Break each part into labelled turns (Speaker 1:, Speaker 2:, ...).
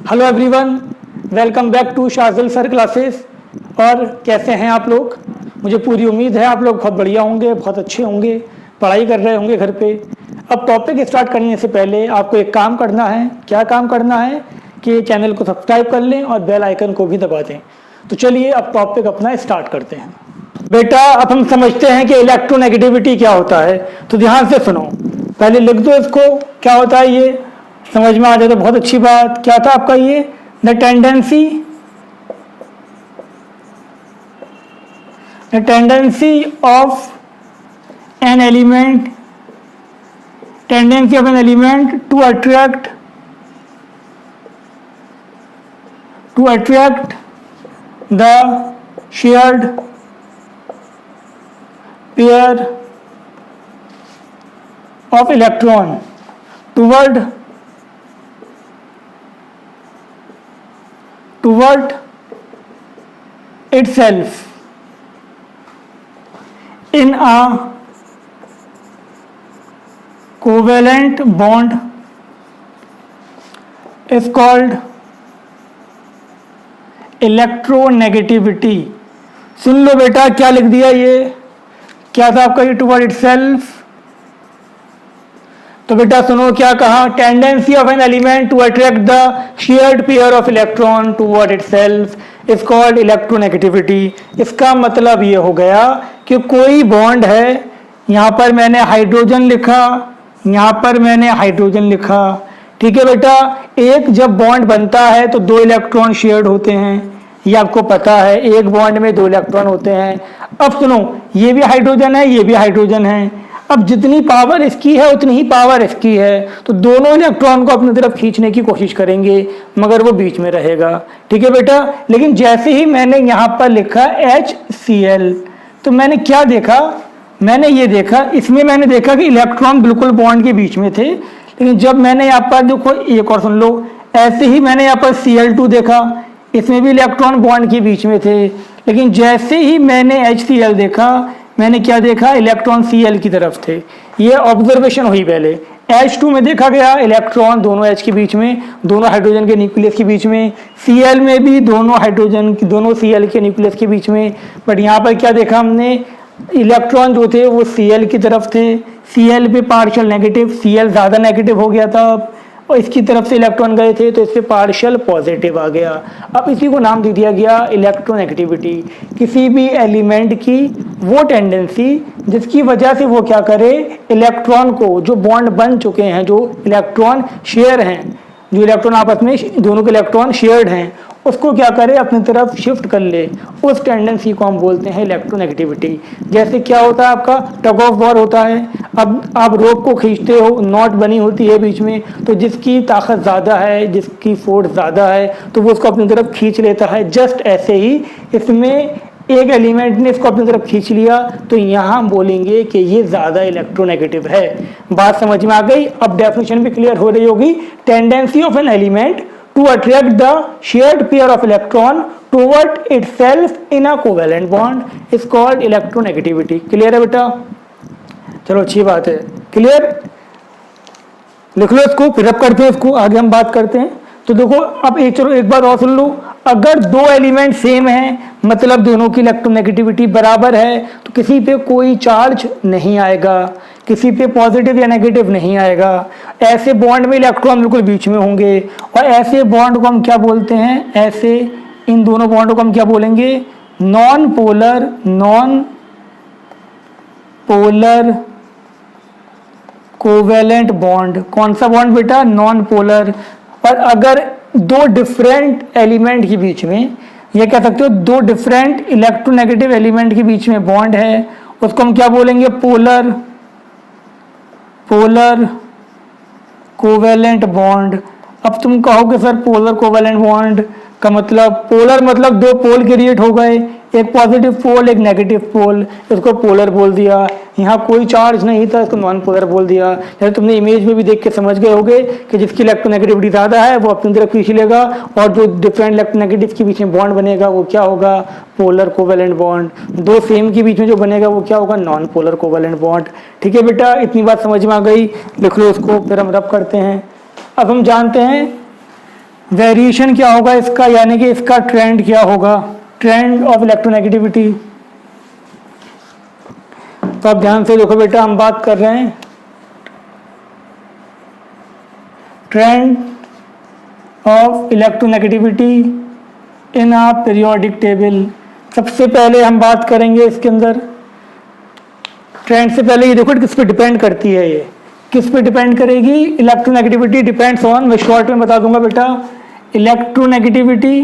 Speaker 1: Hello everyone, welcome back to Shajil sir classes. और कैसे हैं आप लोग? मुझे पूरी उम्मीद है आप लोग बहुत बढ़िया होंगे, बहुत अच्छे होंगे, पढ़ाई कर रहे होंगे घर पे। अब टॉपिक स्टार्ट करने से पहले आपको एक काम करना है। क्या काम करना है कि चैनल को सब्सक्राइब कर लें और बेल आइकन को भी दबा दें। तो चलिए अब टॉपिक अपना स्टार्ट करते हैं। बेटा, अब हम समझते हैं कि इलेक्ट्रोनेगेटिविटी क्या होता है, तो ध्यान से सुनो। पहले लिख दो इसको, क्या होता है ये समझ में आ जाए तो बहुत अच्छी बात। क्या था आपका ये? The tendency of an element to attract the shared pair of electron toward itself in a covalent bond is called electronegativity. सुन लो बेटा, क्या लिख दिया ये? क्या था आपका ये? Toward itself. तो बेटा सुनो क्या कहा, tendency of an element to attract the shared pair of electron toward itself is called electronegativity. इसका मतलब ये हो गया कि कोई बॉन्ड है, यहां पर मैंने हाइड्रोजन लिखा, यहां पर मैंने हाइड्रोजन लिखा, ठीक है बेटा। एक जब बॉन्ड बनता है तो दो इलेक्ट्रॉन शेयर्ड होते हैं, ये आपको पता है, एक बॉन्ड में दो इलेक्ट्रॉन होते हैं। अब सुनो, ये भी हाइड्रोजन है, ये भी हाइड्रोजन है। अब जितनी पावर इसकी है उतनी ही पावर इसकी है, तो दोनों इलेक्ट्रॉन को अपनी तरफ खींचने की कोशिश करेंगे, मगर वो बीच में रहेगा, ठीक है बेटा। लेकिन जैसे ही मैंने यहाँ पर लिखा HCl, तो मैंने क्या देखा? मैंने ये देखा, इसमें मैंने देखा कि इलेक्ट्रॉन बिल्कुल बॉन्ड के बीच में थे। लेकिन जब मैंने यहाँ पर देखो, एक और सुन लो, ऐसे ही मैंने यहाँ पर Cl2 देखा, इसमें भी इलेक्ट्रॉन बॉन्ड के बीच में थे। लेकिन जैसे ही मैंने HCl देखा, मैंने क्या देखा? इलेक्ट्रॉन Cl की तरफ थे। ये ऑब्जर्वेशन हुई पहले। H2 में देखा गया इलेक्ट्रॉन दोनों H के बीच में, दोनों हाइड्रोजन के न्यूक्लियस के बीच में। Cl में भी दोनों Cl के न्यूक्लियस के बीच में। बट यहाँ पर क्या देखा हमने? इलेक्ट्रॉन जो थे वो Cl की तरफ थे। Cl पे पार्शियल नेगेटिव, Cl ज़्यादा नेगेटिव हो गया था, और इसकी तरफ से इलेक्ट्रॉन गए थे तो इस पे पार्शियल पॉजिटिव आ गया। अब इसी को नाम दे दिया गया इलेक्ट्रोनेगेटिविटी। किसी भी एलिमेंट की वो टेंडेंसी जिसकी वजह से वो क्या करे, इलेक्ट्रॉन को, जो बॉन्ड बन चुके हैं, जो इलेक्ट्रॉन शेयर हैं, जो इलेक्ट्रॉन आपस में दोनों के इलेक्ट्रॉन शेयर्ड हैं, उसको क्या करे, अपनी तरफ शिफ्ट कर ले। उस टेंडेंसी को हम बोलते हैं इलेक्ट्रोनेगेटिविटी। जैसे क्या होता है आपका? टग ऑफ वॉर होता है। अब आप रोप को खींचते हो, नॉट बनी होती है बीच में, तो जिसकी ताकत ज़्यादा है, जिसकी फोर्स ज़्यादा है, तो वो उसको अपनी तरफ खींच लेता है। जस्ट ऐसे ही इसमें एक एलिमेंट ने इसको अपनी तरफ खींच लिया, तो यहाँ हम बोलेंगे कि ये ज़्यादा इलेक्ट्रोनेगेटिव है। बात समझ में आ गई? अब डेफिनेशन भी क्लियर हो रही होगी। Tendency of an element to attract the shared pair of electron toward itself in a covalent bond is called electronegativity। Clear है बेटा? चलो अच्छी बात है, क्लियर। लिख लो इसको, फिर अब करते हैं इसको, आगे हम बात करते हैं। तो देखो अब चलो एक बार और सुन लो। अगर दो एलिमेंट सेम हैं, मतलब दोनों की इलेक्ट्रोनेगेटिविटी बराबर है, तो किसी पे कोई चार्ज नहीं आएगा, किसी पे पॉजिटिव या नेगेटिव नहीं आएगा। ऐसे बॉन्ड में इलेक्ट्रॉन बिल्कुल बीच में होंगे, और ऐसे बॉन्ड को हम क्या बोलते हैं? ऐसे इन दोनों बॉन्ड को हम क्या बोलेंगे? Non polar covalent bond. कौन सा बॉन्ड बेटा? Non polar. और अगर दो डिफरेंट एलिमेंट के बीच में, ये कह सकते हो दो डिफरेंट इलेक्ट्रोनेगेटिव एलिमेंट के बीच में बॉन्ड है, उसको हम क्या बोलेंगे? Polar covalent bond. अब तुम कहोगे सर पोलर कोवेलेंट बॉन्ड का मतलब, पोलर मतलब दो पोल क्रिएट हो गए, एक पॉजिटिव पोल एक नेगेटिव पोल, इसको पोलर बोल दिया। यहाँ कोई चार्ज नहीं था, इसको नॉन पोलर बोल दिया। जैसे तुमने इमेज में भी देख के समझ गए होगे कि जिसकी इलेक्ट्रोनेगेटिविटी ज़्यादा है वो अपनी तरफ खींच लेगा, और जो डिफरेंट इलेक्ट्रोनेगेटिव के बीच में बॉन्ड बनेगा वो क्या होगा? Polar covalent bond. दो सेम के बीच में जो बनेगा वो क्या होगा? Non polar covalent bond. ठीक है बेटा, इतनी बात समझ में आ गई। लिख लो उसको, फिर हम रब करते हैं। अब हम जानते हैं वेरिएशन क्या होगा इसका, यानी कि इसका ट्रेंड क्या होगा, ट्रेंड ऑफ इलेक्ट्रोनेगेटिविटी। तो आप ध्यान से देखो बेटा, हम बात कर रहे हैं trend of electronegativity in a periodic table. सबसे पहले हम बात करेंगे इसके अंदर ट्रेंड से पहले ये देखो किस पे डिपेंड करती है, ये किस पे डिपेंड करेगी, इलेक्ट्रोनेगेटिविटी डिपेंड्स ऑन, मैं शॉर्ट में बता दूंगा बेटा, इलेक्ट्रोनेगेटिविटी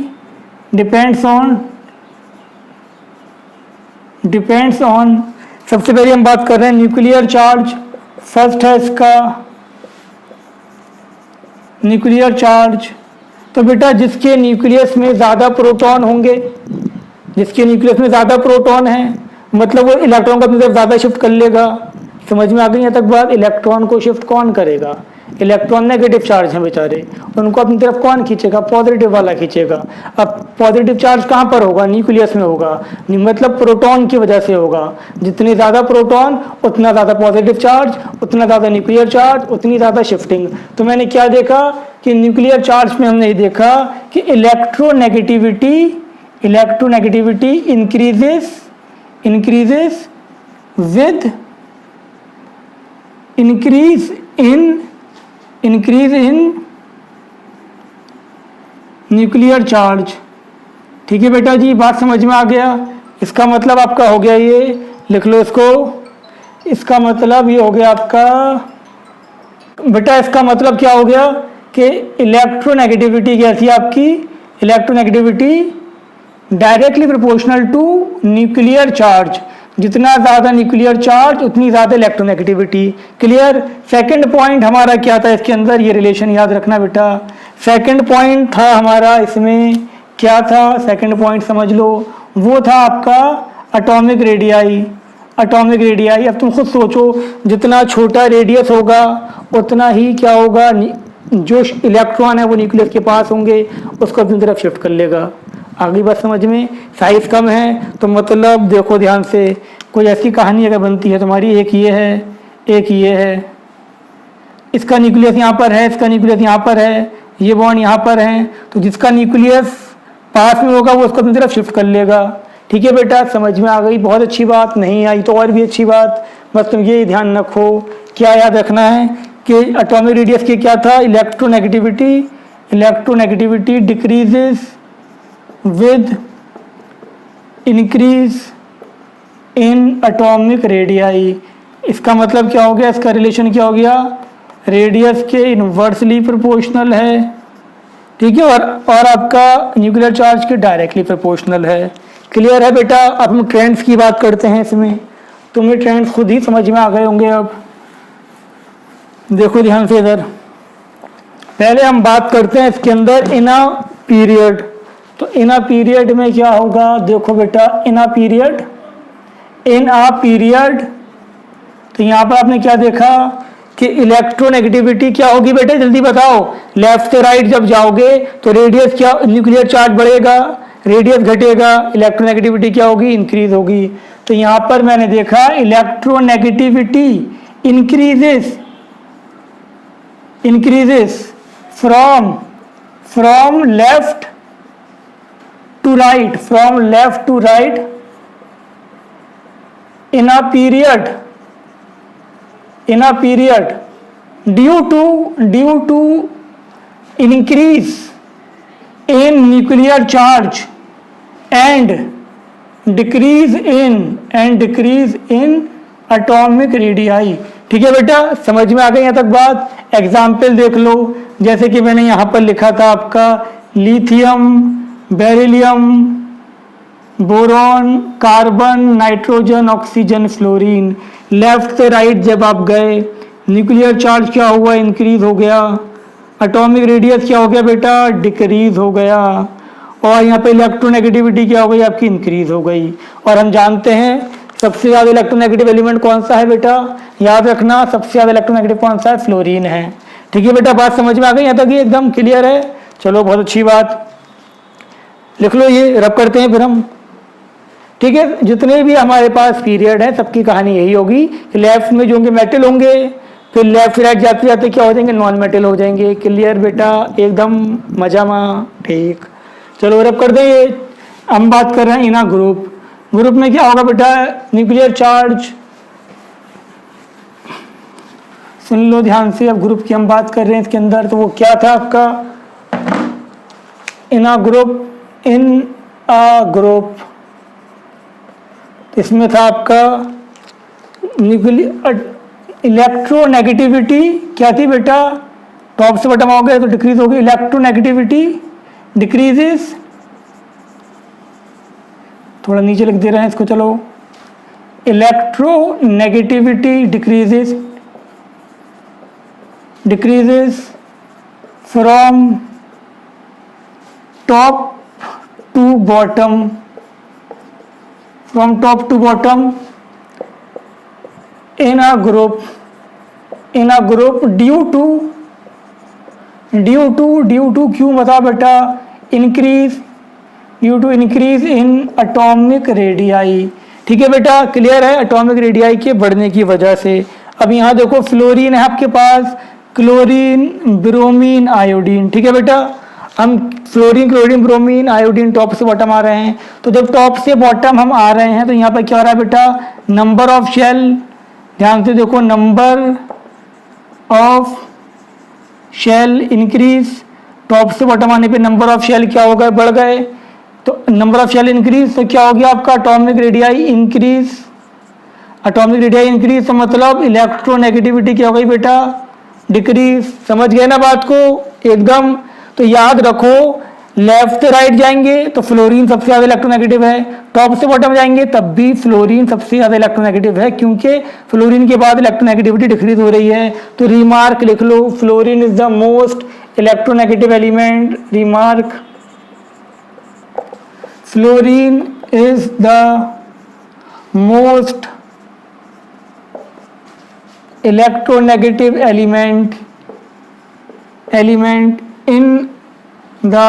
Speaker 1: डिपेंड्स ऑन सबसे पहले हम बात कर रहे हैं न्यूक्लियर चार्ज। फर्स्ट है इसका न्यूक्लियर चार्ज। तो बेटा जिसके न्यूक्लियस में ज़्यादा प्रोटॉन होंगे, जिसके न्यूक्लियस में ज़्यादा प्रोटॉन है, मतलब वो इलेक्ट्रॉन को अपनी तरफ ज़्यादा शिफ्ट कर लेगा। समझ में आ गई यहाँ तक बात? इलेक्ट्रॉन को शिफ्ट कौन करेगा? इलेक्ट्रॉन नेगेटिव चार्ज हैं बेचारे, उनको अपनी तरफ कौन खींचेगा? पॉजिटिव वाला खींचेगा। अब पॉजिटिव चार्ज कहाँ पर होगा? न्यूक्लियस में होगा, मतलब प्रोटॉन की वजह से होगा। जितने ज़्यादा प्रोटॉन उतना ज़्यादा पॉजिटिव चार्ज, उतना ज़्यादा न्यूक्लियर चार्ज, उतनी ज़्यादा शिफ्टिंग। तो मैंने क्या देखा कि न्यूक्लियर चार्ज में हमने ये देखा कि electronegativity increases with increase in nuclear charge. ठीक है बेटा जी, बात समझ में आ गया? इसका मतलब आपका हो गया, ये लिख लो इसको, इसका मतलब ये हो गया आपका बेटा, इसका मतलब क्या हो गया कि इलेक्ट्रोनेगेटिविटी कैसी है आपकी, electronegativity directly proportional to nuclear charge. जितना ज़्यादा न्यूक्लियर चार्ज उतनी ज़्यादा इलेक्ट्रोनेगेटिविटी। क्लियर? सेकंड पॉइंट हमारा क्या था इसके अंदर, ये रिलेशन याद रखना बेटा। सेकंड पॉइंट था हमारा इसमें क्या था, सेकंड पॉइंट समझ लो, वो था आपका एटॉमिक रेडियाई। एटॉमिक रेडियाई, अब तुम खुद सोचो, जितना छोटा रेडियस होगा उतना ही क्या होगा, जो इलेक्ट्रॉन है वो न्यूक्लियस के पास होंगे, उसको अपनी तरफ शिफ्ट कर लेगा। आगे बात समझ में? साइज कम है तो मतलब देखो ध्यान से, कोई ऐसी कहानी अगर बनती है तुम्हारी, एक ये है, एक ये है, इसका न्यूक्लियस यहाँ पर है, इसका न्यूक्लियस यहाँ पर है, ये बॉन्ड यहाँ पर है, तो जिसका न्यूक्लियस पास में होगा वो उसको अपनी तरफ शिफ्ट कर लेगा। ठीक है बेटा, समझ में आ गई? बहुत अच्छी बात। नहीं आई तो और भी अच्छी बात, बस तुम ये ध्यान रखो, क्या याद रखना है कि एटॉमिक रेडियस की क्या था, electronegativity decreases with increase in atomic radii। इसका मतलब क्या हो गया, इसका रिलेशन क्या हो गया, रेडियस के इनवर्सली प्रोपोर्शनल है। ठीक है, और आपका न्यूक्लियर चार्ज के डायरेक्टली प्रोपोर्शनल है। क्लियर है बेटा? अब हम ट्रेंड्स की बात करते हैं इसमें, तुम्हें ट्रेंड्स खुद ही समझ में आ गए होंगे। अब देखो ध्यान से इधर, पहले हम बात करते हैं इसके अंदर इन अ पीरियड। तो इन अ पीरियड में क्या होगा, देखो बेटा, इन अ पीरियड, तो यहाँ पर आपने क्या देखा कि इलेक्ट्रोनेगेटिविटी क्या होगी बेटे, जल्दी बताओ। लेफ्ट से राइट जब जाओगे तो रेडियस क्या, न्यूक्लियर चार्ज बढ़ेगा, रेडियस घटेगा, इलेक्ट्रोनेगेटिविटी क्या होगी, इंक्रीज होगी। तो यहाँ पर मैंने देखा electronegativity increases from left to right, from left to right in a period due to increase in nuclear charge and decrease in atomic radii। ठीक है बेटा, समझ में आ गई यहाँ तक बात? एग्जाम्पल देख लो, जैसे कि मैंने यहाँ पर लिखा था आपका lithium, beryllium, boron, carbon, nitrogen, oxygen, fluorine. Left से राइट जब आप गए, न्यूक्लियर चार्ज क्या हुआ, इंक्रीज हो गया, एटॉमिक रेडियस क्या हो गया बेटा, डिक्रीज हो गया, और यहाँ पे इलेक्ट्रोनेगेटिविटी क्या हो गई आपकी, इंक्रीज हो गई। और हम जानते हैं सबसे ज़्यादा इलेक्ट्रोनेगेटिव एलिमेंट कौन सा है बेटा, याद रखना, सबसे ज़्यादा इलेक्ट्रोनेगेटिव कौन सा है, फ्लोरीन है। ठीक है बेटा, बात समझ में आ गई यहाँ तक? ये एकदम क्लियर है? चलो बहुत अच्छी बात, लिख लो, ये रब करते हैं फिर हम। ठीक है, जितने भी हमारे पास पीरियड है सबकी कहानी यही होगी कि लेफ्ट में जो होंगे मेटल होंगे, फिर लेफ्ट राइट जाते जाते क्या हो जाएंगे, नॉन मेटल हो जाएंगे। क्लियर बेटा, एकदम मजा में। ठीक, चलो रब कर दें ये। हम बात कर रहे हैं इना ग्रुप। ग्रुप में क्या होगा बेटा, न्यूक्लियर चार्ज। सुन लो ध्यान से, अब ग्रुप की हम बात कर रहे हैं इसके अंदर। तो वो क्या था आपका, इन अ ग्रुप, इसमें था आपका न्यूक्लियर इलेक्ट्रोनेगेटिविटी क्या थी बेटा, टॉप से बटम हो गया तो डिक्रीज होगी। इलेक्ट्रोनेगेटिविटी डिक्रीजेस, थोड़ा नीचे लिख दे रहे हैं इसको, चलो। Electronegativity decreases from top to bottom, from top to bottom in a group due to क्यों बता बेटा, due to increase in atomic radii. ठीक है बेटा, क्लियर है, एटॉमिक रेडियाई के बढ़ने की वजह से। अब यहाँ देखो फ्लोरीन है आपके पास, क्लोरीन, ब्रोमीन, आयोडीन। ठीक है बेटा, हम fluorine, chlorine, bromine, iodine top से बॉटम आ रहे हैं। तो जब टॉप से बॉटम हम आ रहे हैं तो यहाँ पर क्या हो रहा है बेटा, नंबर ऑफ शेल, ध्यान से देखो, number of shell increase. Top से बॉटम आने पे नंबर ऑफ शेल क्या हो गए, बढ़ गए। तो नंबर ऑफ शेल इंक्रीज तो क्या हो गया आपका, atomic radii increase. Atomic radii increase तो मतलब इलेक्ट्रोनेगेटिविटी क्या हो गई बेटा, डिक्रीज। समझ गए ना बात को एकदम। तो याद रखो, लेफ्ट से राइट जाएंगे तो फ्लोरीन सबसे ज्यादा इलेक्ट्रोनेगेटिव है, टॉप से बॉटम जाएंगे तब भी फ्लोरीन सबसे ज्यादा इलेक्ट्रोनेगेटिव है, क्योंकि फ्लोरीन के बाद इलेक्ट्रोनेगेटिविटी डिक्रीज हो रही है। तो रिमार्क लिख लो, fluorine is the most electronegative element. Remark, fluorine is the most electronegative element in the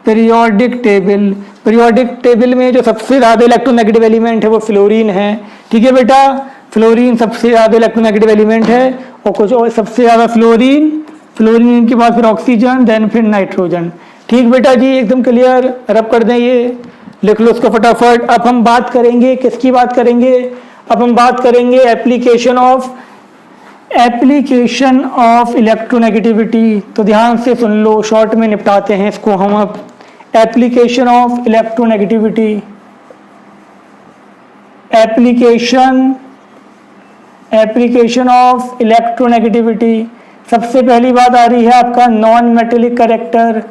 Speaker 1: periodic table। Periodic table में जो सबसे ज़्यादा इलेक्ट्रोनेगेटिव एलिमेंट है वो फ्लोरीन है। ठीक है बेटा, फ्लोरीन सबसे ज़्यादा इलेक्ट्रोनेगेटिव एलिमेंट है। और कुछ और सबसे ज़्यादा फ्लोरीन के बाद फिर ऑक्सीजन, देन फिर नाइट्रोजन। ठीक बेटा जी, एकदम क्लियर। रब कर दें ये, लिख लो उसको फटाफट। अब हम बात करेंगे किसकी बात करेंगे, अब हम बात करेंगे एप्लीकेशन ऑफ इलेक्ट्रोनेगेटिविटी। तो ध्यान से सुन लो, शॉर्ट में निपटाते हैं इसको हम अब। Application of electronegativity, application of electronegativity. सबसे पहली बात आ रही है आपका non metallic character.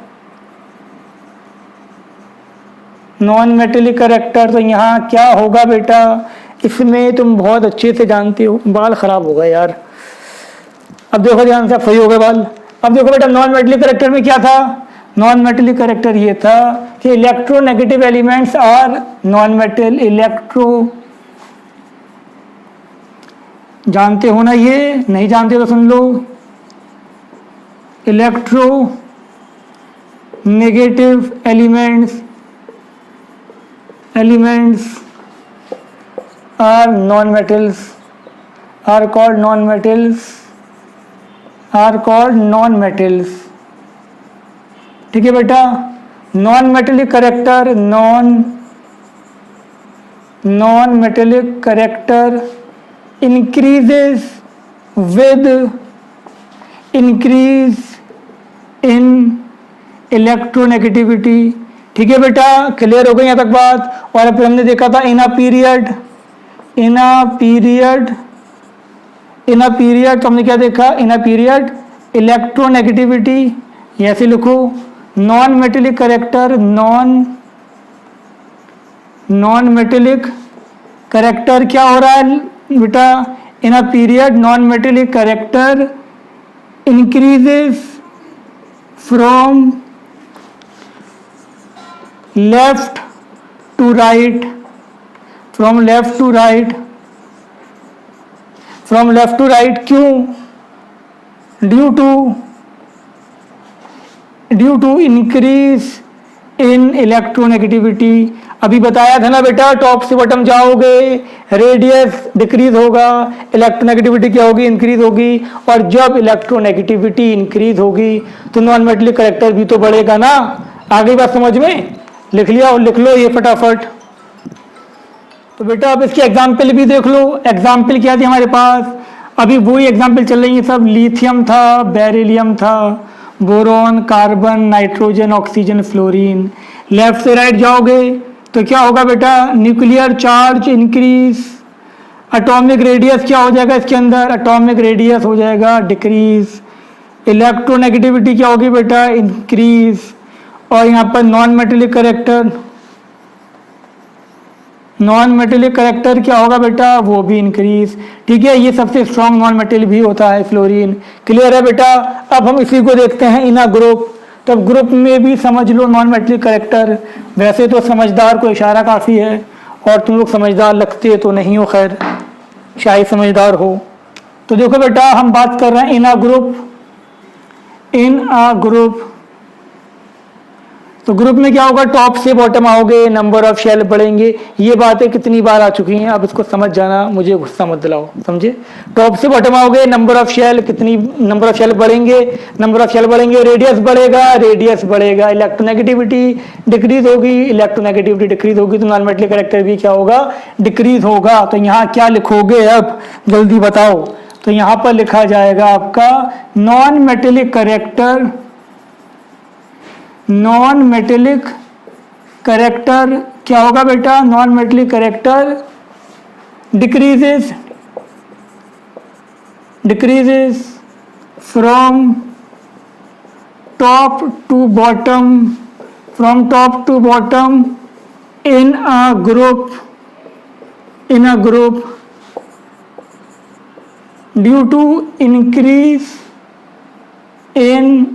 Speaker 1: Non metallic character, तो यहाँ क्या होगा बेटा, इसमें तुम बहुत अच्छे से जानते हो। बाल खराब हो गए यार, अब देखो ध्यान से, अब सही हो गए बाल। अब देखो बेटा, नॉन मेटेलिक कैरेक्टर में क्या था, नॉन मेटेलिक कैरेक्टर ये था कि electronegative elements are non metal. जानते हो ना ये, नहीं जानते तो सुन लो। Electronegative elements are non metals, are called non metals. ठीक है बेटा, non metallic character, non metallic character increases with increase in electronegativity। ठीक है बेटा, क्लियर हो गई यहाँ तक बात। और फिर हमने देखा था इन अ पीरियड, तो हमने क्या देखा, इन अ पीरियड इलेक्ट्रोनेगेटिविटी, ऐसे लिखो। Non metallic character, non metallic character क्या हो रहा है बेटा, in a period non metallic character increases from left to right, from left to right. क्यों, due to increase in electronegativity. अभी बताया था ना बेटा, टॉप से बॉटम जाओगे रेडियस डिक्रीज होगा, इलेक्ट्रोनेगेटिविटी क्या होगी, इंक्रीज होगी। और जब इलेक्ट्रोनेगेटिविटी इंक्रीज होगी तो नॉन मेटेलिक करेक्टर भी तो बढ़ेगा ना। आगे बात समझ में? लिख लिया और लिख लो ये फटाफट। तो बेटा अब इसके एग्जाम्पल भी देख लो। एग्जाम्पल क्या थी हमारे पास, अभी वही एग्जाम्पल चल रही है सब। लिथियम था, बेरिलियम था, boron, carbon, nitrogen, oxygen, fluorine. Left से राइट जाओगे तो क्या होगा बेटा, nuclear charge increase, atomic radius क्या हो जाएगा इसके अंदर, एटॉमिक रेडियस हो जाएगा डिक्रीज, इलेक्ट्रोनेगेटिविटी क्या होगी बेटा, इंक्रीज। और यहाँ पर non metallic character, non metallic character क्या होगा बेटा, वो भी इंक्रीज। ठीक है, ये सबसे स्ट्रॉन्ग नॉन मेटेलिक भी होता है फ्लोरीन। क्लियर है बेटा? अब हम इसी को देखते हैं इन अ ग्रुप। तब ग्रुप में भी समझ लो नॉन मेटेलिक करेक्टर। वैसे तो समझदार को इशारा काफ़ी है, और तुम लोग समझदार लगते तो नहीं हो, खैर शायद समझदार हो। तो देखो बेटा हम बात कर रहे हैं in a group, in a group. तो ग्रुप में क्या होगा, टॉप से बॉटम आओगे, नंबर ऑफ शेल बढ़ेंगे। ये बातें कितनी बार आ चुकी हैं, अब इसको समझ जाना, मुझे गुस्सा मत दिलाओ, समझे। टॉप से बॉटम आओगे, नंबर ऑफ शेल, कितनी नंबर ऑफ शेल बढ़ेंगे, नंबर ऑफ शेल बढ़ेंगे, रेडियस बढ़ेगा, रेडियस बढ़ेगा, इलेक्ट्रोनेगेटिविटी डिक्रीज होगी, इलेक्ट्रोनेगेटिविटी डिक्रीज होगी, तो नॉन मेटेलिक करेक्टर भी क्या होगा, डिक्रीज होगा। तो यहाँ क्या लिखोगे अब जल्दी बताओ। तो यहाँ पर लिखा जाएगा आपका non metallic character, non metallic character क्या होगा बेटा, non metallic character decreases, decreases from top to bottom, from top to bottom in a group, in a group due to increase in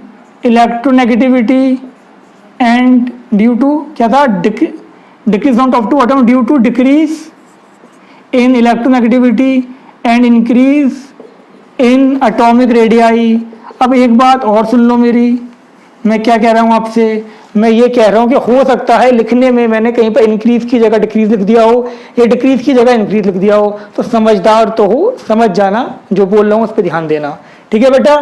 Speaker 1: electronegativity and due to क्या था, decrease from top to bottom due to decrease in electronegativity and increase in atomic radii. अब एक बात और सुन लो मेरी, मैं क्या कह रहा हूँ आपसे, मैं ये कह रहा हूँ कि हो सकता है लिखने में मैंने कहीं पर इंक्रीज की जगह डिक्रीज लिख दिया हो, या डिक्रीज की जगह इंक्रीज लिख दिया हो। तो समझदार तो हो, समझ जाना, जो बोल रहा हूँ उस पर ध्यान देना। ठीक है बेटा,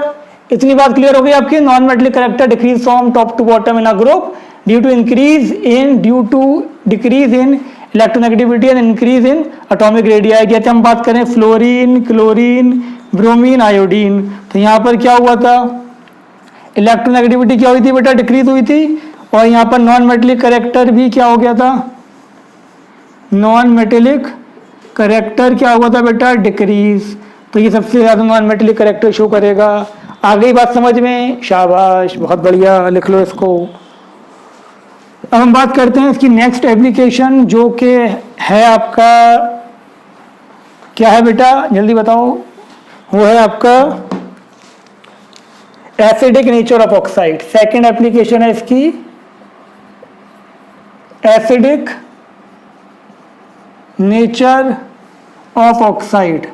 Speaker 1: इतनी बात क्लियर हो गई आपकी। Non metallic character decrease from top to bottom in a group due to increase in, due to decrease in electronegativity and increase in atomic radii. कहते हम बात करें फ्लोरीन, क्लोरीन, ब्रोमीन, आयोडीन। तो यहाँ पर क्या हुआ था, इलेक्ट्रोनेगेटिविटी क्या हुई थी बेटा, डिक्रीज हुई थी। और यहाँ पर नॉन मेटेलिक करेक्टर भी क्या हो गया था, नॉन मेटेलिक करेक्टर क्या हुआ था बेटा, डिक्रीज। तो ये सबसे ज़्यादा नॉन मेटेलिक करेक्टर शो करेगा। आ गई बात समझ में, शाबाश, बहुत बढ़िया, लिख लो इसको। अब हम बात करते हैं इसकी नेक्स्ट एप्लीकेशन, जो कि है आपका क्या है बेटा, जल्दी बताओ। वो है आपका acidic nature of oxide. Second application है इसकी एसिडिक नेचर ऑफ ऑक्साइड।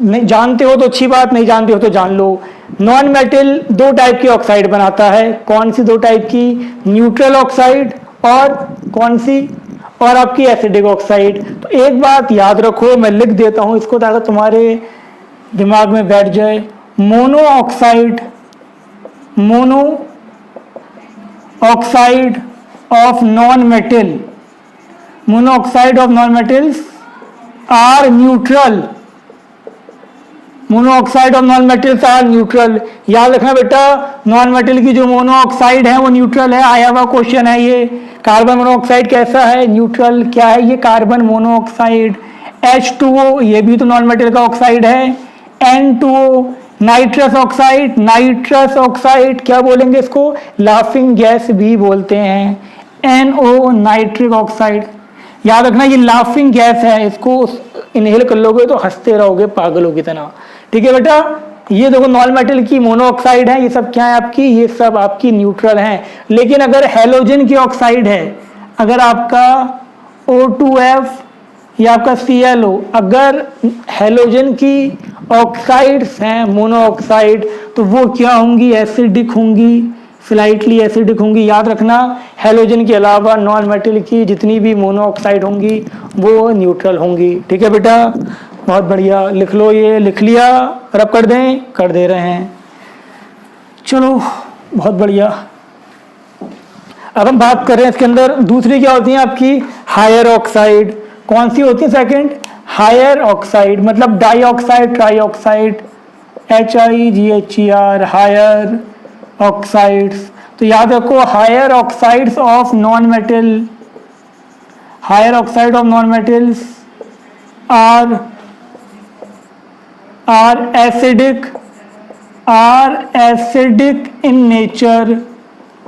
Speaker 1: नहीं जानते हो तो अच्छी बात, नहीं जानते हो तो जान लो। नॉन मेटल दो टाइप की ऑक्साइड बनाता है। कौन सी दो टाइप की, न्यूट्रल ऑक्साइड और कौन सी, और आपकी एसिडिक ऑक्साइड। तो एक बात याद रखो, मैं लिख देता हूं इसको ताकि तुम्हारे दिमाग में बैठ जाए। Mono oxide, mono oxide of non metal, mono oxide of non metals are neutral, mono oxide of non metals are neutral. याद रखना बेटा, नॉन मेटल की जो मोनो ऑक्साइड है वो न्यूट्रल है। आया हुआ क्वेश्चन है ये। कार्बन मोनोऑक्साइड कैसा है, न्यूट्रल। क्या है ये, कार्बन मोनोऑक्साइड। H2O ये भी तो नॉन मेटल का ऑक्साइड है। N2O nitrous oxide, nitrous oxide क्या बोलेंगे इसको, लाफिंग गैस भी बोलते हैं। NO nitric oxide. याद रखना ये लाफिंग गैस है, इसको इनहेल कर लोगे तो हंसते रहोगे पागलों की तरह। ठीक है बेटा, ये देखो नॉन मेटल की मोनोऑक्साइड है, ये सब क्या है आपकी, ये सब आपकी न्यूट्रल हैं। लेकिन अगर हैलोजन की ऑक्साइड है, अगर आपका O2F या आपका ClO, अगर हैलोजन की ऑक्साइड्स हैं मोनोऑक्साइड, तो वो क्या होंगी, एसिडिक होंगी, स्लाइटली एसिडिक होंगी। याद रखना हैलोजन के अलावा नॉन मेटल की जितनी भी मोनोऑक्साइड होंगी वो न्यूट्रल होंगी। ठीक है बेटा, बहुत बढ़िया, लिख लो, ये लिख लिया और अब कर दें, कर दे रहे हैं। चलो बहुत बढ़िया। अब हम बात कर रहे हैं इसके अंदर दूसरी क्या होती है आपकी, हायर ऑक्साइड। कौन सी होती है सेकंड, हायर ऑक्साइड, मतलब dioxide, trioxide, HIGHER, higher oxides. तो याद रखो higher oxides of non metal, higher oxide of non metals are acidic, are acidic in nature,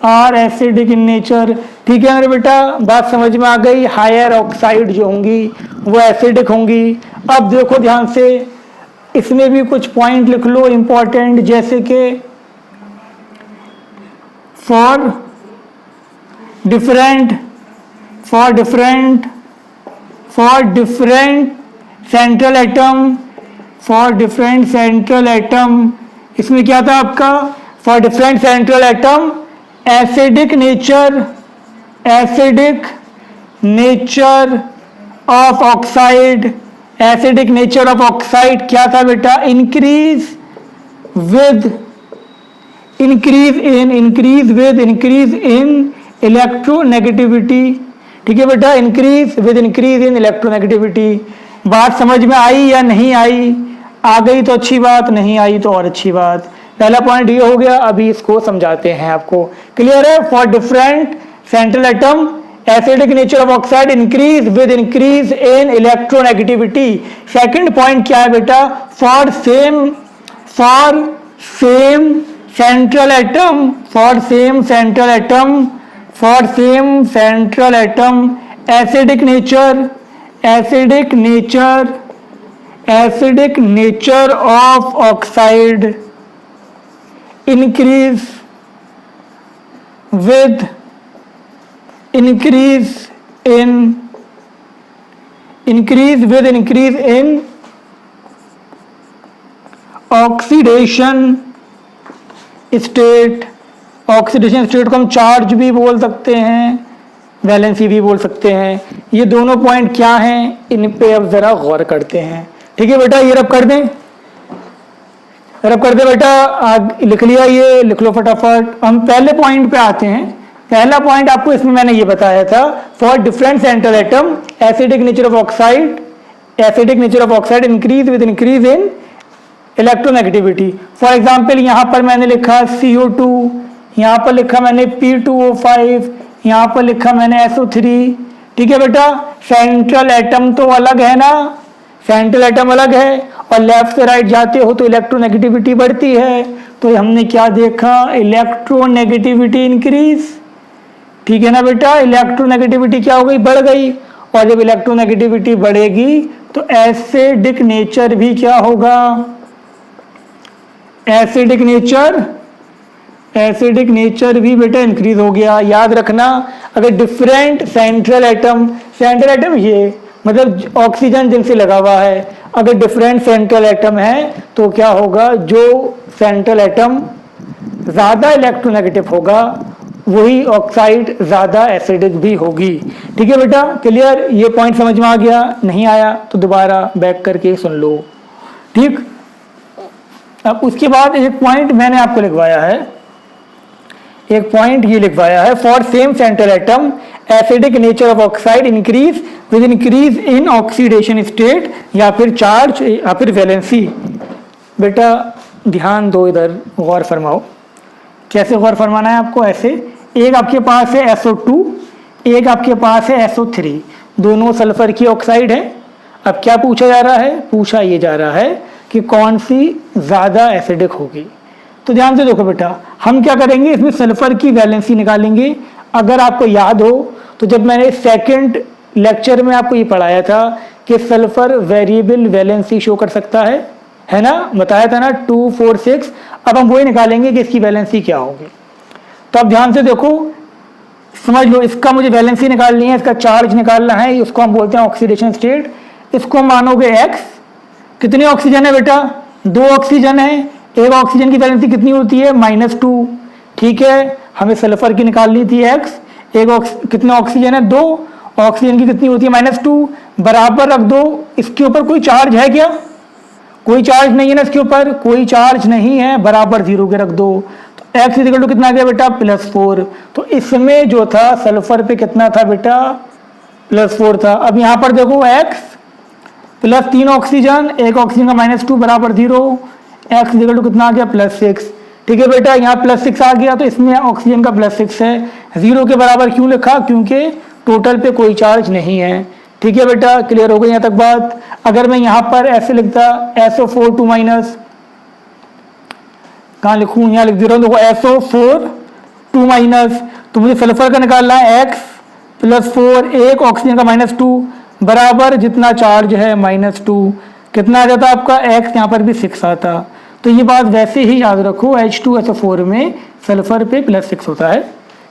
Speaker 1: are acidic in nature. ठीक है मेरे बेटा, बात समझ में आ गई। हायर ऑक्साइड जो होंगी वो एसिडिक होंगी। अब देखो ध्यान से, इसमें भी कुछ पॉइंट लिख लो इंपॉर्टेंट, जैसे कि for different central atom, for different central atom, इसमें क्या था आपका, for different central atom acidic nature of oxide, acidic nature of oxide क्या था बेटा, इंक्रीज विद इन इलेक्ट्रोनेगेटिविटी। ठीक है बेटा, इंक्रीज इन इलेक्ट्रोनेगेटिविटी। बात समझ में आई या नहीं आई? आ गई तो अच्छी बात, नहीं आई तो और अच्छी बात। पहला पॉइंट ये हो गया, अभी इसको समझाते हैं आपको। क्लियर है? For different central atom acidic nature of oxide increase in electronegativity. Second point क्या है बेटा, for same central atom acidic nature of oxide increase in oxidation state. Oxidation state को हम चार्ज भी बोल सकते हैं, वैलेंसी भी बोल सकते हैं। ये दोनों पॉइंट क्या हैं, इन पे अब जरा गौर करते हैं। ठीक है बेटा, ये रब कर दें, बेटा, लिख लिया, ये लिख लो फटाफट। हम पहले पॉइंट पे आते हैं। पहला पॉइंट आपको इसमें मैंने ये बताया था, for different central atom acidic nature of oxide increase in electronegativity. For example यहाँ पर मैंने लिखा CO2, यहाँ पर लिखा मैंने P2O5, यहाँ पर लिखा मैंने SO3। ठीक है बेटा, सेंट्रल एटम तो अलग है ना, सेंट्रल एटम अलग है, और लेफ्ट से राइट जाते हो तो इलेक्ट्रोनेगेटिविटी बढ़ती है। तो हमने क्या देखा, इलेक्ट्रोनेगेटिविटी इंक्रीज। ठीक है ना बेटा, इलेक्ट्रोनेगेटिविटी क्या हो गई, बढ़ गई। और जब इलेक्ट्रोनेगेटिविटी बढ़ेगी तो एसिडिक नेचर भी क्या होगा, एसिडिक नेचर भी बेटा इंक्रीज हो गया। याद रखना, अगर डिफरेंट सेंट्रल एटम ये मतलब ऑक्सीजन जिनसे लगा हुआ है, अगर डिफरेंट सेंट्रल एटम है तो क्या होगा, जो सेंट्रल एटम ज़्यादा इलेक्ट्रोनेगेटिव होगा वही ऑक्साइड ज़्यादा एसिडिक भी होगी। ठीक है बेटा, क्लियर? ये पॉइंट समझ में आ गया? नहीं आया तो दोबारा बैक करके सुन लो। ठीक, अब उसके बाद एक पॉइंट मैंने आपको लिखवाया है, एक पॉइंट ये लिखवाया है, for same central atom acidic nature of oxide increase in oxidation state, या फिर चार्ज या फिर वैलेंसी। बेटा ध्यान दो, इधर गौर फरमाओ। कैसे गौर फरमाना है आपको? ऐसे, एक आपके पास है SO2, एक आपके पास है SO3, दोनों सल्फर की ऑक्साइड है। अब क्या पूछा जा रहा है, पूछा ये जा रहा है कि कौन सी ज़्यादा एसिडिक होगी। तो ध्यान से देखो बेटा, हम क्या करेंगे, इसमें सल्फर की वैलेंसी निकालेंगे। अगर आपको याद हो तो जब मैंने सेकंड लेक्चर में आपको ये पढ़ाया था कि सल्फर वेरिएबल वैलेंसी शो कर सकता है ना, बताया था ना, 2, 4, 6। अब हम वही निकालेंगे कि इसकी वैलेंसी क्या होगी। तो अब ध्यान से देखो, समझ लो, इसका मुझे वैलेंसी निकालनी है, इसका चार्ज निकालना है, उसको हम बोलते हैं ऑक्सीडेशन स्टेट। इसको मानोगे X। कितने ऑक्सीजन है बेटा, 2 ऑक्सीजन है। एक ऑक्सीजन की वैलेंसी कितनी होती है, -2। ठीक है, हमें सल्फर की निकालनी थी X, कितना ऑक्सीजन है, 2, ऑक्सीजन की कितनी होती है -2, बराबर रख दो। इसके ऊपर कोई चार्ज है क्या? कोई चार्ज नहीं है ना, इसके ऊपर कोई चार्ज नहीं है, बराबर 0 के रख दो। तो x इक्वल टू कितना आ गया बेटा +4। तो इसमें जो था सल्फर पे कितना था बेटा +4 था। अब यहाँ पर देखो x +3 ऑक्सीजन, एक ऑक्सीजन का -2 बराबर 0, x इक्वल टू कितना आ गया +6। ठीक है बेटा, यहाँ +6 आ गया तो इसमें ऑक्सीजन का +6 है। 0 के बराबर क्यों लिखा? क्योंकि टोटल पे कोई चार्ज नहीं है। ठीक है बेटा, क्लियर हो गई यहाँ तक बात। अगर मैं यहाँ पर ऐसे लिखता SO4 2- कहाँ लिखूँ, यहाँ लिख दे रहा हूँ, देखो SO4 2- तो मुझे सल्फर का निकालना है x +4, एक ऑक्सीजन का -2 बराबर जितना चार्ज है -2, कितना आ जाता आपका x, यहाँ पर भी 6 आता। तो ये बात वैसे ही याद रखो, H2SO4 में सल्फर पे +6 होता है।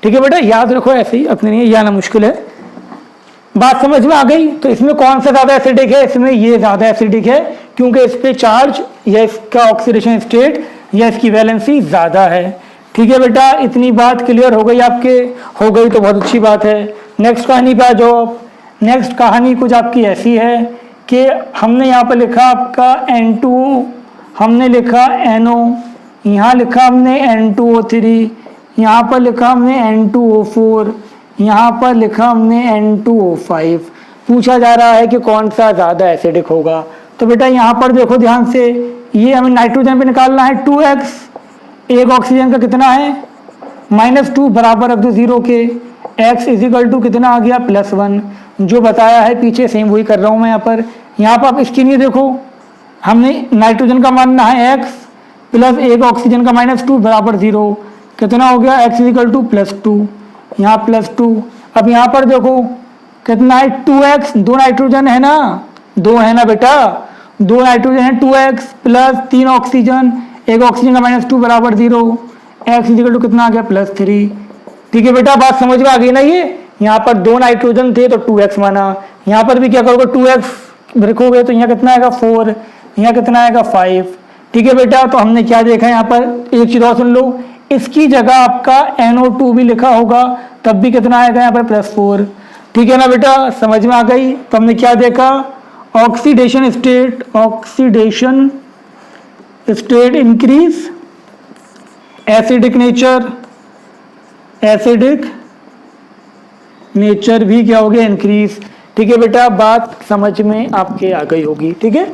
Speaker 1: ठीक है बेटा, याद रखो ऐसे ही, अपने लिए यह ना मुश्किल है। बात समझ में आ गई? तो इसमें कौन सा ज़्यादा एसिडिक है? इसमें ये ज़्यादा एसिडिक है, क्योंकि इस पे चार्ज या इसका ऑक्सीडेशन स्टेट या इसकी वैलेंसी ज़्यादा है। ठीक है बेटा, इतनी बात क्लियर हो गई आपके? हो गई तो बहुत अच्छी बात है। नेक्स्ट कहानी पे आ जाओ। नेक्स्ट कहानी कुछ आपकी ऐसी है कि हमने यहाँ पर लिखा आपका N2, हमने लिखा NO, यहाँ लिखा हमने N2O3, यहाँ पर लिखा हमने N2O4, यहाँ पर लिखा हमने N2O5। पूछा जा रहा है कि कौन सा ज़्यादा एसिडिक होगा। तो बेटा यहाँ पर देखो ध्यान से, ये हमें नाइट्रोजन पे निकालना है 2x, एक ऑक्सीजन का कितना है -2 बराबर रख दो 0 के, x इजिकल टू कितना आ गया +1। जो बताया है पीछे सेम वही कर रहा हूँ मैं यहाँ पर। यहाँ पर आप इसके लिए देखो, हमने नाइट्रोजन का मानना है x प्लस एक ऑक्सीजन का -2 बराबर 0, कितना हो गया x इजिकल टू +2, यहाँ +2। अब यहाँ पर देखो कितना है 2x, 2 नाइट्रोजन है ना, 2 है ना बेटा, 2 नाइट्रोजन है, 2x प्लस 3 ऑक्सीजन, एक ऑक्सीजन का -2 बराबर 0, x इक्वल टू कितना आ गया +3। ठीक है बेटा, बात समझ में आ गई ना? ये यहाँ पर 2 नाइट्रोजन थे तो 2x माना, यहाँ पर भी क्या करोगे 2x रखोगे तो यहाँ कितना आएगा 4, यहाँ कितना आएगा 5। ठीक है बेटा, तो हमने क्या देखा यहाँ पर, एक चीज और सुन लो, इसकी जगह आपका NO2 भी लिखा होगा तब भी कितना आएगा यहाँ पर +4। ठीक है ना बेटा, समझ में आ गई? तो हमने क्या देखा, oxidation state increase, acidic nature भी क्या हो गया इंक्रीज। ठीक है बेटा, बात समझ में आपके आ गई होगी। ठीक है,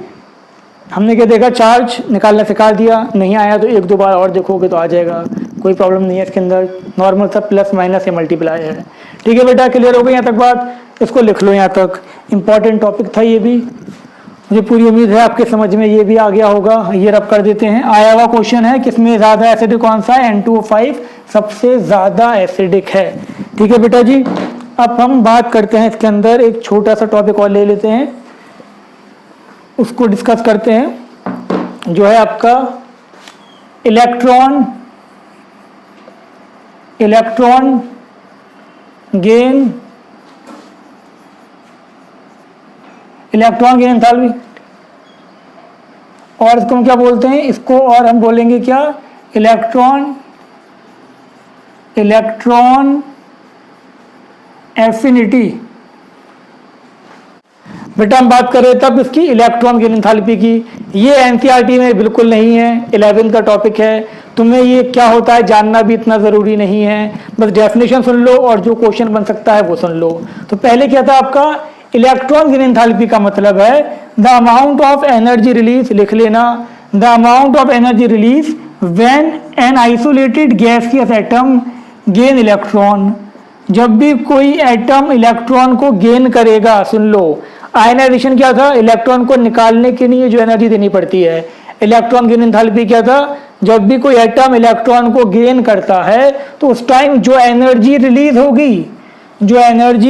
Speaker 1: हमने क्या देखा, चार्ज निकालना सिखा दिया, नहीं आया तो 1-2 बार और देखोगे तो आ जाएगा, कोई प्रॉब्लम नहीं है इसके अंदर, नॉर्मल सा प्लस माइनस या मल्टीप्लाई है। ठीक है बेटा, क्लियर हो गई यहाँ तक बात? इसको लिख लो, यहाँ तक इंपॉर्टेंट टॉपिक था ये भी, मुझे पूरी उम्मीद है आपके समझ में ये भी आ गया होगा। ये रब कर देते हैं। आया हुआ क्वेश्चन है, किसमें ज़्यादा एसिडिक कौन सा है? N2O5 सबसे ज़्यादा एसिडिक है। ठीक है बेटा जी, अब हम बात करते हैं इसके अंदर, एक छोटा सा टॉपिक और ले लेते हैं, उसको डिस्कस करते हैं, जो है आपका इलेक्ट्रॉन गेन एंथैल्पी, और इसको हम क्या बोलते हैं, इसको और हम बोलेंगे क्या, इलेक्ट्रॉन एफिनिटी। बेटा हम बात कर रहे तब इसकी इलेक्ट्रॉन गेन एंथैल्पी की, ये एनसीईआरटी में बिल्कुल नहीं है, 11th का टॉपिक है, तुम्हें ये क्या होता है जानना भी इतना ज़रूरी नहीं है, बस डेफिनेशन सुन लो और जो क्वेश्चन बन सकता है वो सुन लो। तो पहले क्या था आपका, इलेक्ट्रॉन गेन एंथैल्पी का मतलब है the amount of energy release, लिख लेना, the amount of energy release when an isolated gaseous atom gain electron. जब भी कोई एटम इलेक्ट्रॉन को गेन करेगा, सुन लो, आयनाइजेशन क्या था, इलेक्ट्रॉन को निकालने के लिए जो एनर्जी देनी पड़ती है, इलेक्ट्रॉन गेन एंथैल्पी क्या था, जब भी कोई एटम इलेक्ट्रॉन को गेन करता है तो उस टाइम जो एनर्जी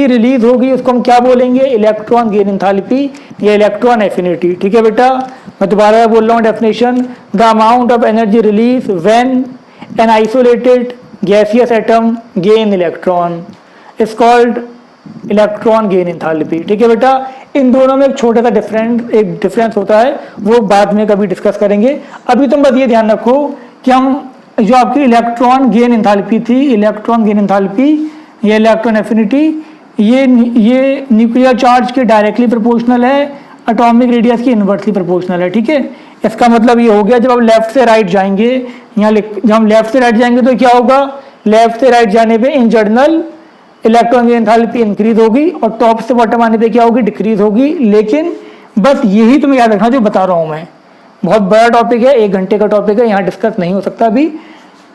Speaker 1: रिलीज होगी उसको हम क्या बोलेंगे, इलेक्ट्रॉन गेन एंथैल्पी या इलेक्ट्रॉन एफिनिटी। ठीक है बेटा, मैं दोबारा बोल रहा हूँ definition, the amount of energy release when an isolated gaseous atom gain electron is called electron gain enthalpy. ठीक है बेटा, इन दोनों में एक छोटा सा डिफरेंस होता है, वो बाद में कभी डिस्कस करेंगे। अभी तुम बस ये ध्यान रखो कि हम जो आपकी इलेक्ट्रॉन गेन एंथैल्पी थी, इलेक्ट्रॉन गेन एंथैल्पी ये इलेक्ट्रॉन एफिनिटी, ये न्यूक्लियर चार्ज के डायरेक्टली प्रोपोर्शनल है, एटॉमिक रेडियस की इन्वर्सली प्रोपोर्शनल है। ठीक है, इसका मतलब ये हो गया जब आप लेफ्ट से राइट जाएंगे, जब हम लेफ्ट से राइट जाएंगे तो क्या होगा, लेफ्ट से राइट जाने पे इन जनरल इलेक्ट्रॉन की एंथैल्पी इंक्रीज होगी और टॉप से बॉटम आने पे क्या होगी, डिक्रीज होगी। लेकिन बस यही तुम्हें याद रखना जो बता रहा हूँ मैं, बहुत बड़ा टॉपिक है, 1 घंटे का टॉपिक है, यहाँ डिस्कस नहीं हो सकता अभी।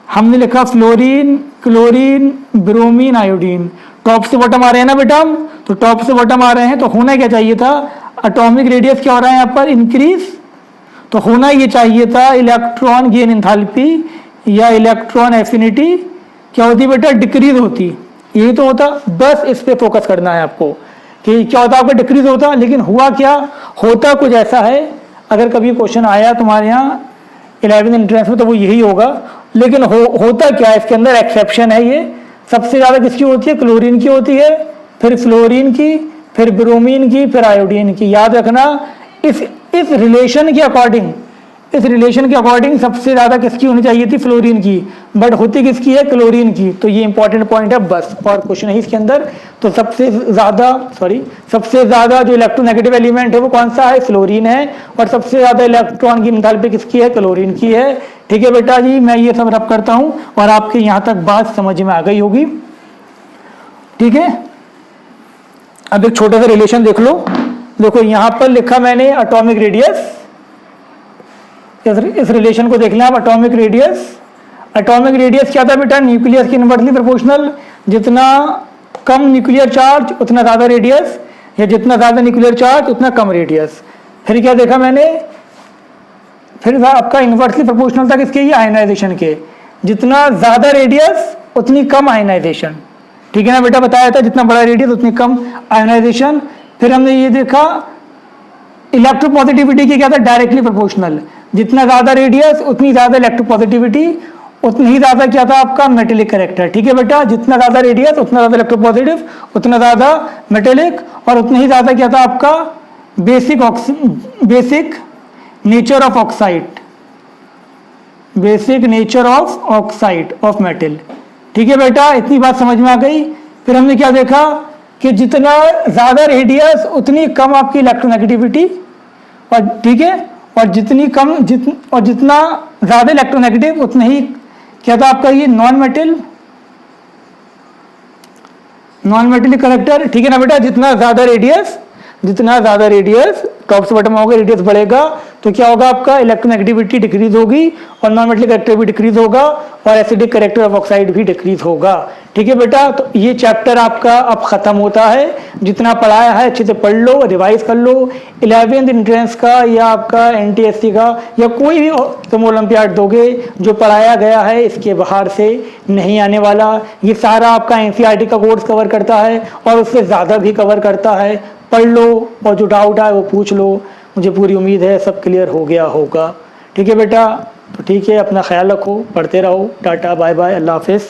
Speaker 1: हमने लिखा fluorine, chlorine, bromine, iodine, top से बॉटम आ रहे हैं ना बेटा, तो टॉप से बॉटम आ रहे हैं तो होना क्या चाहिए था, एटॉमिक रेडियस क्या हो रहा है यहाँ पर, इंक्रीज, तो होना ये चाहिए था इलेक्ट्रॉन गेन एंथैल्पी या इलेक्ट्रॉन एफिनिटी क्या होती बेटा, डिक्रीज होती। यही तो होता, बस इस पे फोकस करना है आपको कि क्या होता आपका, डिक्रीज होता। लेकिन हुआ क्या, होता कुछ ऐसा है, अगर कभी क्वेश्चन आया तुम्हारे यहाँ 11th एंट्रेंस में तो वो यही होगा। लेकिन होता क्या है, इसके अंदर एक्सेप्शन है, ये सबसे ज़्यादा किसकी होती है, क्लोरीन की होती है, फिर फ्लोरीन की, फिर ब्रोमीन की, फिर आयोडीन की। याद रखना इस रिलेशन के अकॉर्डिंग, इस रिलेशन के अकॉर्डिंग सबसे ज़्यादा किसकी होनी चाहिए थी, फ्लोरीन की, बट होती किसकी है, क्लोरीन की। तो ये इंपॉर्टेंट पॉइंट है, बस और कुछ नहीं इसके अंदर। तो सबसे ज़्यादा जो इलेक्ट्रोनेगेटिव एलिमेंट है वो कौन सा है, फ्लोरीन है, और सबसे ज़्यादा इलेक्ट्रॉन की एंथैल्पी किसकी है, क्लोरीन की है। ठीक है बेटा जी, मैं ये सब रब करता हूँ और आपके यहाँ तक बात समझ में आ गई होगी। ठीक है, अब एक छोटा सा रिलेशन देख लो। देखो यहाँ पर लिखा मैंने एटॉमिक रेडियस, इस रिलेशन को देख लें आप, एटॉमिक रेडियस क्या था बेटा, न्यूक्लियस की इनवर्सली प्रोपोर्शनल, जितना कम न्यूक्लियर चार्ज उतना ज़्यादा रेडियस, या जितना ज़्यादा न्यूक्लियर चार्ज उतना कम रेडियस। फिर क्या देखा मैंने, फिर आपका इनवर्सली प्रोपोर्शनल था किसके, ये आयनाइजेशन के, जितना ज़्यादा रेडियस उतनी कम आयनाइजेशन। ठीक है ना बेटा, बताया था जितना बड़ा रेडियस उतनी कम आयनाइजेशन। फिर हमने ये देखा इलेक्ट्रोपॉजिटिविटी की क्या था, डायरेक्टली प्रोपोर्शनल, जितना ज़्यादा रेडियस उतनी ज़्यादा इलेक्ट्रोपॉजिटिविटी, उतनी ही ज़्यादा क्या था आपका मेटेलिक कैरेक्टर। ठीक है बेटा, जितना ज़्यादा रेडियस उतना ज़्यादा इलेक्ट्रोपॉजिटिव, उतना ज़्यादा मेटेलिक, और उतना ही ज़्यादा क्या था आपका basic nature of oxide, basic nature of oxide of metal. ठीक है बेटा, इतनी बात समझ में आ गई। फिर हमने क्या देखा कि जितना ज़्यादा रेडियस उतनी कम आपकी इलेक्ट्रोनेगेटिविटी, और ठीक है, और जितना ज़्यादा इलेक्ट्रोनेगेटिव उतना ही क्या था आपका ये नॉन मेटेलिक कैरेक्टर। ठीक है ना बेटा, जितना ज़्यादा रेडियस टॉप से बॉटम होगा, रेडियस बढ़ेगा तो क्या होगा आपका इलेक्ट्रोनेगेटिविटी डिक्रीज होगी, और नॉन मेटेलिक कैरेक्टर भी डिक्रीज होगा, और एसिडिक कैरेक्टर ऑफ ऑक्साइड भी डिक्रीज होगा। ठीक है बेटा, तो ये चैप्टर आपका अब खत्म होता है। जितना पढ़ाया है अच्छे से पढ़ लो, रिवाइज कर लो। 11th एंट्रेंस का या आपका NTSC का या कोई भी तुम ओलंपियाड दोगे, जो पढ़ाया गया है इसके बाहर से नहीं आने वाला। ये सारा आपका NCERT का कोर्स कवर करता है और उससे ज़्यादा भी कवर करता है। पढ़ लो और जो डाउट आए वो पूछ लो, मुझे पूरी उम्मीद है सब क्लियर हो गया होगा। ठीक है बेटा, तो ठीक है, अपना ख्याल रखो, पढ़ते रहो। टाटा, बाय बाय, अल्लाह हाफिज़।